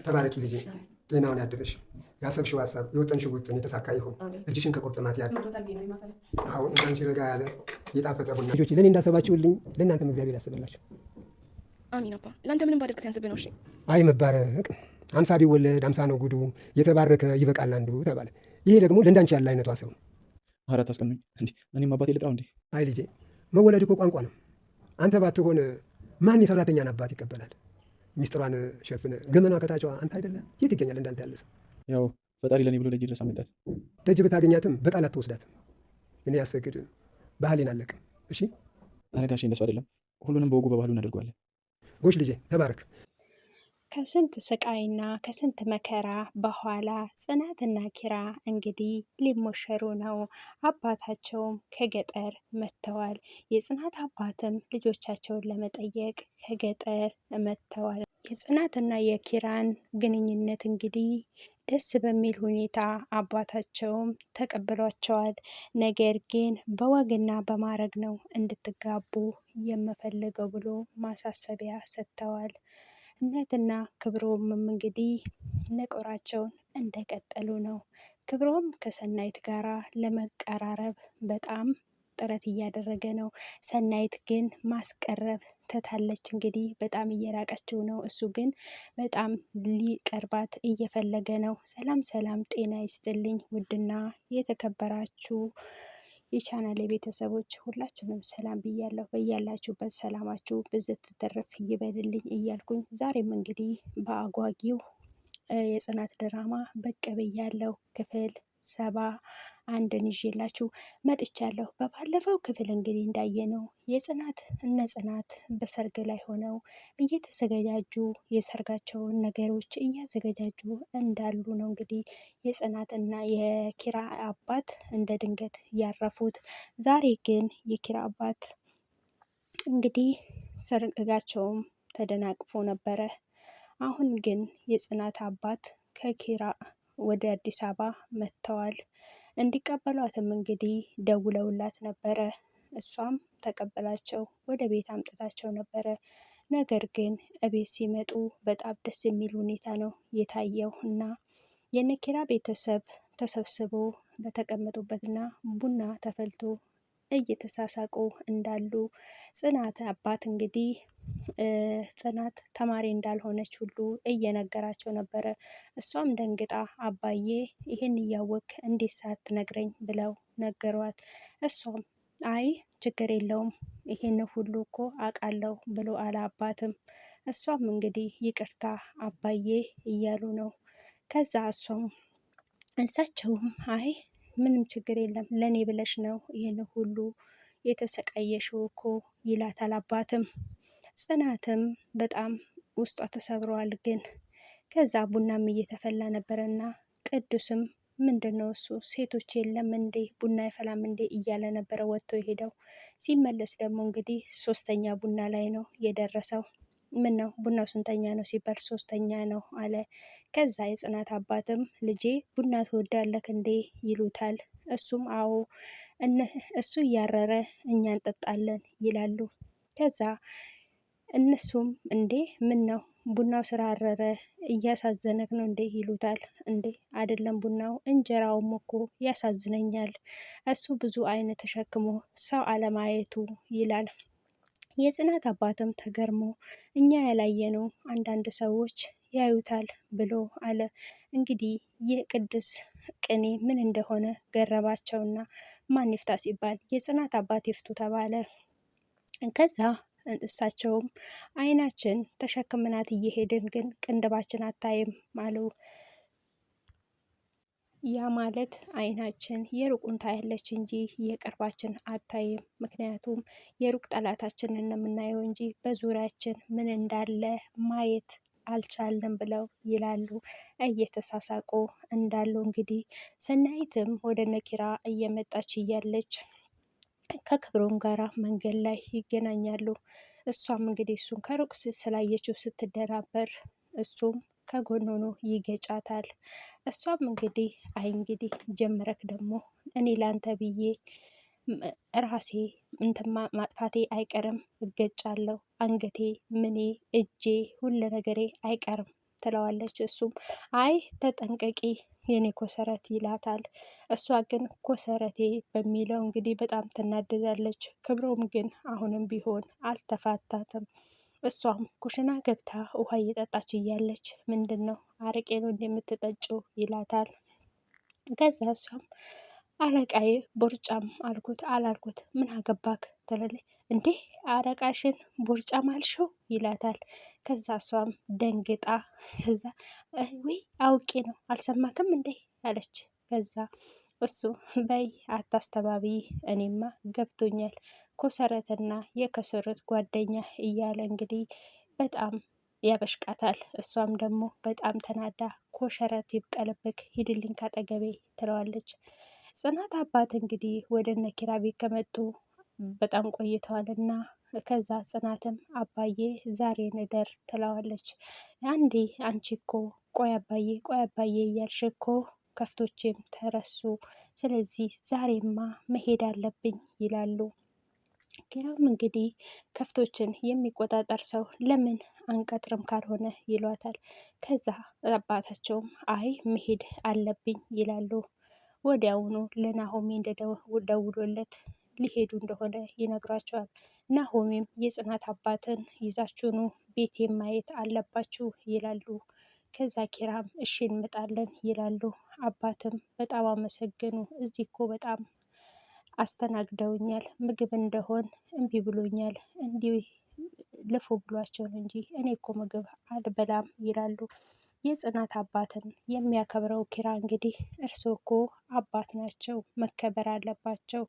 ተባረኪ ልጄ፣ ጤናውን ያድርሽ። ያሰብሽው ሀሳብ የወጠንሽው ውጥን የተሳካ ይሁን። እጅሽን ከቁርጥማት ያድር። አሁን እንዳንቺ ረጋ ያለ የጣፈጠ ቡና ልጆች ለእኔ እንዳሰባችሁልኝ ለእናንተም እግዚአብሔር ያስብላችሁ። አሚን አባ። ለአንተ ምንም ባደርግ ሲያንስብህ ነው። እሺ። አይ መባረክ 50 ቢወለድ 50 ነው ጉዱ፣ የተባረከ ይበቃል አንዱ ተባለ። ይሄ ደግሞ ለእንዳንቺ ያለ አይነቷ ሰው ነው። ኧረ አታስቀኑኝ እንዴ! እኔም አባቴ ልጥራው እንዴ? አይ ልጄ፣ መወለድ እኮ ቋንቋ ነው። አንተ ባትሆን ማን የሰራተኛን አባት ይቀበላል? ሚስጥሯን ሸፍነ ገመና ከታቿ አንተ አይደለም። የት ይገኛል እንዳንተ ያለ ሰው? ያው ፈጣሪ ለኔ ብሎ ደጅ ድረስ አመጣት። ደጅ ብታገኛትም በቃል አትወስዳትም። እኔ ያሰግድ ባህሌን አለቅም። እሺ አረ ጋሼ እንደሱ አይደለም። ሁሉንም በወጉ በባህሉ እናደርገዋለን። ጎሽ ልጄ ተባረክ። ከስንት ስቃይና ከስንት መከራ በኋላ ጽናትና ኪራ እንግዲህ ሊሞሸሩ ነው። አባታቸውም ከገጠር መጥተዋል። የጽናት አባትም ልጆቻቸውን ለመጠየቅ ከገጠር መጥተዋል። የጽናትና የኪራን ግንኙነት እንግዲህ ደስ በሚል ሁኔታ አባታቸውም ተቀብሏቸዋል። ነገር ግን በወግና በማዕረግ ነው እንድትጋቡ የምፈልገው ብሎ ማሳሰቢያ ሰጥተዋል። እነትና ክብሮምም እንግዲህ ነቆራቸውን እንደቀጠሉ ነው። ክብሮም ከሰናይት ጋራ ለመቀራረብ በጣም ጥረት እያደረገ ነው። ሰናይት ግን ማስቀረብ ትታለች። እንግዲህ በጣም እየራቀችው ነው። እሱ ግን በጣም ሊቀርባት እየፈለገ ነው። ሰላም ሰላም፣ ጤና ይስጥልኝ ውድና የተከበራችሁ የቻናሌ ቤተሰቦች ሁላችሁንም ሰላም ብያለሁ። በያላችሁበት ሰላማችሁ ብዝት ትተረፍ ይበልልኝ እያልኩኝ ዛሬም እንግዲህ በአጓጊው የጽናት ድራማ ብቅ ብያለሁ። ክፍል 71 ይዤላችሁ መጥቻለሁ። በባለፈው ክፍል እንግዲህ እንዳየነው እነ ጽናት በሰርግ ላይ ሆነው እየተዘገጃጁ የሰርጋቸውን ነገሮች እያዘገጃጁ እንዳሉ ነው። እንግዲህ የጽናት እና የኪራ አባት እንደ ድንገት ያረፉት። ዛሬ ግን የኪራ አባት እንግዲህ ሰርጋቸውም ተደናቅፎ ነበረ። አሁን ግን የጽናት አባት ከኪራ ወደ አዲስ አበባ መጥተዋል። እንዲቀበሏትም እንግዲህ ደውለውላት ነበረ። እሷም ተቀበላቸው ወደ ቤት አምጥታቸው ነበረ። ነገር ግን እቤት ሲመጡ በጣም ደስ የሚል ሁኔታ ነው የታየው እና የነኪራ ቤተሰብ ተሰብስቦ በተቀመጡበትና ቡና ተፈልቶ እየተሳሳቁ እንዳሉ ጽናት አባት እንግዲህ ጽናት ተማሪ እንዳልሆነች ሁሉ እየነገራቸው ነበረ። እሷም ደንግጣ አባዬ ይህን እያወክ እንዴት ሳትነግረኝ ብለው ነገሯት። እሷም አይ ችግር የለውም ይህን ሁሉ እኮ አውቃለሁ ብሎ አለ አባትም። እሷም እንግዲህ ይቅርታ አባዬ እያሉ ነው። ከዛ እሳቸውም አይ ምንም ችግር የለም ለኔ ብለሽ ነው ይህን ሁሉ የተሰቃየሽው እኮ ይላታል አባትም። ጽናትም በጣም ውስጧ ተሰብረዋል። ግን ከዛ ቡናም እየተፈላ ነበረና ቅዱስም ምንድን ነው እሱ ሴቶች የለም እንዴ ቡና አይፈላም እንዴ እያለ ነበረ ወጥቶ የሄደው። ሲመለስ ደግሞ እንግዲህ 3ኛ ቡና ላይ ነው የደረሰው። ምን ነው ቡናው ስንተኛ ነው ሲባል 3ኛ ነው አለ። ከዛ የጽናት አባትም ልጄ ቡና ትወዳለክ እንዴ ይሉታል። እሱም አዎ እሱ እያረረ እኛ እንጠጣለን ይላሉ። ከዛ እነሱም እንዴ ምን ነው ቡናው ስራረረ እያሳዘነክ ነው እንዴ ይሉታል። እንዴ አይደለም ቡናው እንጀራውም እኮ ያሳዝነኛል፣ እሱ ብዙ አይነት ተሸክሞ ሰው አለማየቱ ይላል። የጽናት አባትም ተገርሞ እኛ ያላየነው አንዳንድ ሰዎች ያዩታል ብሎ አለ። እንግዲህ የቅድስ ቅኔ ምን እንደሆነ ገረባቸውና ማን ይፍታ ሲባል የጽናት አባት ይፍቱ ተባለ። ከዛ እሳቸውም አይናችን ተሸክምናት እየሄድን ግን ቅንድባችን አታይም አሉ። ያ ማለት አይናችን የሩቁን ታያለች እንጂ የቅርባችን አታይም። ምክንያቱም የሩቅ ጠላታችንን የምናየው እንጂ በዙሪያችን ምን እንዳለ ማየት አልቻልንም ብለው ይላሉ እየተሳሳቁ እንዳሉ። እንግዲህ ሰናይትም ወደ ነኪራ እየመጣች እያለች ከክብሮም ጋራ መንገድ ላይ ይገናኛሉ። እሷም እንግዲህ እሱን ከሩቅ ስላየችው ስትደናበር እሱም ከጎን ሆኖ ይገጫታል። እሷም እንግዲህ አይ እንግዲህ ጀምረክ ደግሞ እኔ ላንተ ብዬ ራሴ እንትማ ማጥፋቴ አይቀርም፣ እገጫለሁ፣ አንገቴ፣ ምኔ፣ እጄ፣ ሁሉ ነገሬ አይቀርም ትለዋለች። እሱም አይ ተጠንቀቂ የኔ ኮሰረት ይላታል። እሷ ግን ኮሰረቴ በሚለው እንግዲህ በጣም ትናደዳለች። ክብሮም ግን አሁንም ቢሆን አልተፋታትም። እሷም ኩሽና ገብታ ውሃ እየጠጣች እያለች ምንድን ነው አረቄ ነው እንደምትጠጪው ይላታል። ከዛ እሷም አለቃዬ ቦርጫም አልኩት አላልኩት ምን አገባክ ትላለች። እንዴ አረቃሽን ቦርጫም አልሽው ይላታል። ከዛ እሷም ደንግጣ ከዛ ወይ አውቄ ነው አልሰማክም እንዴ አለች። ከዛ እሱ በይ አታስተባቢ እኔማ ገብቶኛል ኮሰረትና የከሰረት ጓደኛ እያለ እንግዲህ በጣም ያበሽቃታል። እሷም ደግሞ በጣም ተናዳ ኮሸረት ይብቀልብክ ሂድልኝ ካጠገቤ ትለዋለች። ጽናት አባት እንግዲህ ወደ እነ ኪራ ቤት ከመጡ በጣም ቆይተዋልና ከዛ ጽናትም አባዬ ዛሬ ንደር ትለዋለች። አንዴ አንቺ እኮ ቆይ አባዬ እያልሽ እኮ ከፍቶቼም ተረሱ፣ ስለዚህ ዛሬማ መሄድ አለብኝ ይላሉ። ኪራም እንግዲህ ከፍቶችን የሚቆጣጠር ሰው ለምን አንቀጥርም ካልሆነ ይሏታል። ከዛ አባታቸውም አይ መሄድ አለብኝ ይላሉ። ወዲያውኑ ለናሆሜ እንደደውሎለት ሊሄዱ እንደሆነ ይነግሯቸዋል። ናሆሜም የጽናት አባትን ይዛችሁኑ ቤት ማየት አለባችሁ ይላሉ። ከዛ ኪራም እሺ እንመጣለን ይላሉ። አባትም በጣም አመሰገኑ። እዚህ እኮ በጣም አስተናግደውኛል፣ ምግብ እንደሆን እምቢ ብሎኛል፣ እንዲህ ልፎ ብሏቸው ነው እንጂ እኔ እኮ ምግብ አልበላም ይላሉ። የጽናት አባትን የሚያከብረው ኪራ እንግዲህ እርስዎ እኮ አባት ናቸው፣ መከበር አለባቸው።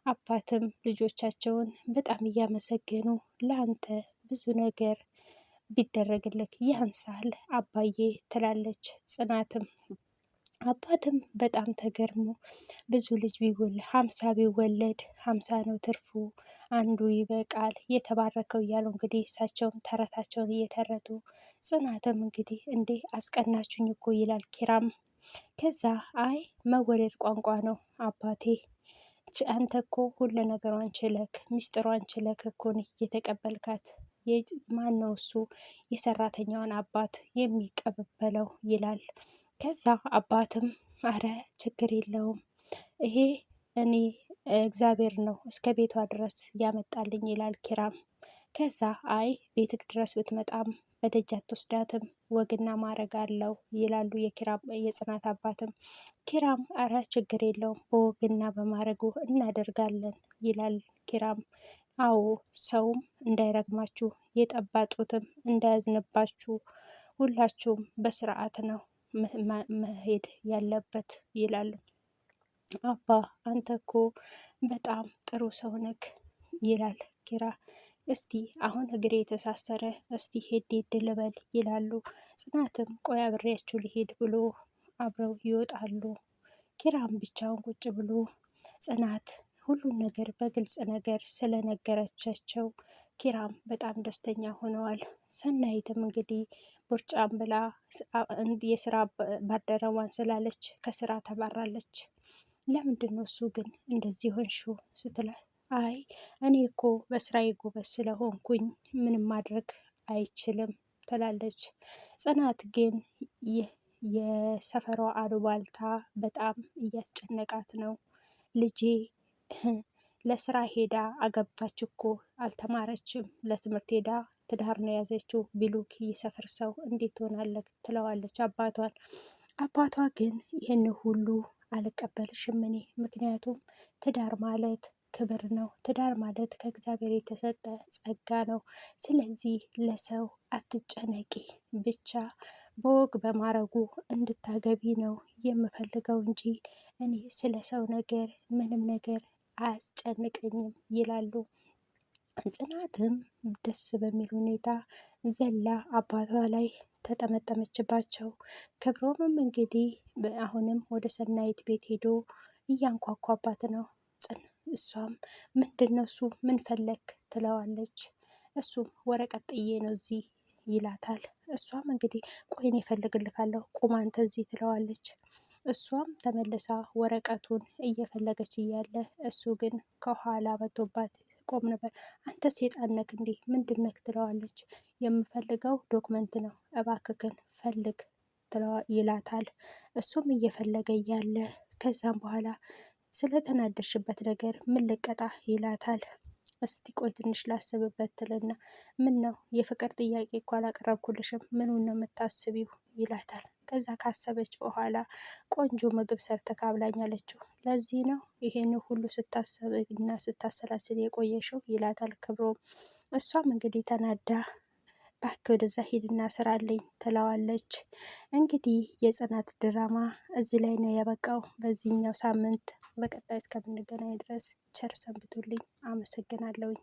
አባትም ልጆቻቸውን በጣም እያመሰገኑ ለአንተ ብዙ ነገር ቢደረግልክ ያንሳል አባዬ ትላለች ጽናትም። አባትም በጣም ተገርሞ ብዙ ልጅ ቢወለድ 50 ቢወለድ 50 ነው ትርፉ፣ አንዱ ይበቃል የተባረከው እያሉ እንግዲህ እሳቸውም ተረታቸውን እየተረቱ ጽናትም እንግዲህ እንዴ አስቀናችሁኝ እኮ ይላል ኪራም። ከዛ አይ መወለድ ቋንቋ ነው አባቴ፣ አንተ እኮ ሁሉ ነገሯን ችለክ ሚስጥሯን ችለክ እኮ ነህ እየተቀበልካት። ማን ነው እሱ የሰራተኛውን አባት የሚቀበለው ይላል። ከዛ አባትም አረ ችግር የለውም ይሄ እኔ እግዚአብሔር ነው እስከ ቤቷ ድረስ ያመጣልኝ ይላል ኪራም። ከዛ አይ ቤትክ ድረስ ብትመጣም በደጅ አትወስዳትም ወግና ማዕረግ አለው ይላሉ የጽናት አባትም። ኪራም አረ ችግር የለውም በወግና በማዕረጉ እናደርጋለን ይላል ኪራም። አዎ ሰውም እንዳይረግማችሁ የጠባጡትም እንዳያዝንባችሁ ሁላችሁም በስርዓት ነው መሄድ ያለበት ይላሉ። አባ አንተ እኮ በጣም ጥሩ ሰው ነክ ይላል ኪራ። እስቲ አሁን እግሬ የተሳሰረ እስቲ ሄድ ልበል ይላሉ። ጽናትም ቆይ አብሬያችሁ ሊሄድ ብሎ አብረው ይወጣሉ። ኪራም ብቻውን ቁጭ ብሎ ጽናት ሁሉን ነገር በግልጽ ነገር ስለነገረቻቸው ኪራም በጣም ደስተኛ ሆነዋል። ሰናይትም እንግዲህ ቦርጫም ብላ የስራ ባልደረባዋን ስላለች ከስራ ተባራለች። ለምንድን ነው እሱ ግን እንደዚህ ሆንሽው ስትላት አይ እኔ እኮ በስራዬ ጎበዝ ስለሆንኩኝ ምንም ማድረግ አይችልም ትላለች። ጽናት ግን የሰፈሯ አሉባልታ በጣም እያስጨነቃት ነው። ልጄ ለስራ ሄዳ አገባች እኮ አልተማረችም፣ ለትምህርት ሄዳ ትዳር ነው የያዘችው ቢሉክ የሰፈር ሰው እንዴት ትሆናለህ ትለዋለች አባቷን። አባቷ ግን ይህን ሁሉ አልቀበልሽም እኔ፣ ምክንያቱም ትዳር ማለት ክብር ነው፣ ትዳር ማለት ከእግዚአብሔር የተሰጠ ጸጋ ነው። ስለዚህ ለሰው አትጨነቂ፣ ብቻ በወግ በማረጉ እንድታገቢ ነው የምፈልገው እንጂ እኔ ስለ ሰው ነገር ምንም ነገር አያስጨንቀኝም ይላሉ። ጽናትም ደስ በሚል ሁኔታ ዘላ አባቷ ላይ ተጠመጠመችባቸው። ክብሮምም እንግዲህ አሁንም ወደ ሰናይት ቤት ሄዶ እያንኳኳባት ነው። እሷም ምንድን ነው እሱ ምን ፈለግ ትለዋለች። እሱም ወረቀት ጥዬ ነው እዚህ ይላታል። እሷም እንግዲህ ቆይን እፈልግልካለሁ ቁም አንተ እዚህ ትለዋለች። እሷም ተመልሳ ወረቀቱን እየፈለገች እያለ እሱ ግን ከኋላ መቶባት ትቆም ነበር። አንተ ሴጣን ነክ እንዴ ምንድን ነክ ትለዋለች። የምፈልገው ዶክመንት ነው እባክክን ፈልግ ይላታል። እሱም እየፈለገ እያለ ከዛም በኋላ ስለተናደድሽበት ነገር ምን ልቀጣ ይላታል። እስቲ ቆይ ትንሽ ላስብበት ትልና ምን ነው የፍቅር ጥያቄ እኮ አላቀረብኩልሽም ምኑን ነው የምታስቢው ይላታል። ከዛ ካሰበች በኋላ ቆንጆ ምግብ ሰርተህ አብላኝ አለችው። ለዚህ ነው ይሄን ሁሉ ስታስብ እና ስታሰላስል የቆየሽው ይላታል ክብሮም። እሷም እንግዲህ ተናዳ እባክህ ወደዛ ሂድና ስራልኝ ትለዋለች። እንግዲህ የጽናት ድራማ እዚህ ላይ ነው ያበቃው በዚህኛው ሳምንት። በቀጣይ እስከምንገናኝ ድረስ ቸር ሰንብቱልኝ። አመሰግናለሁኝ።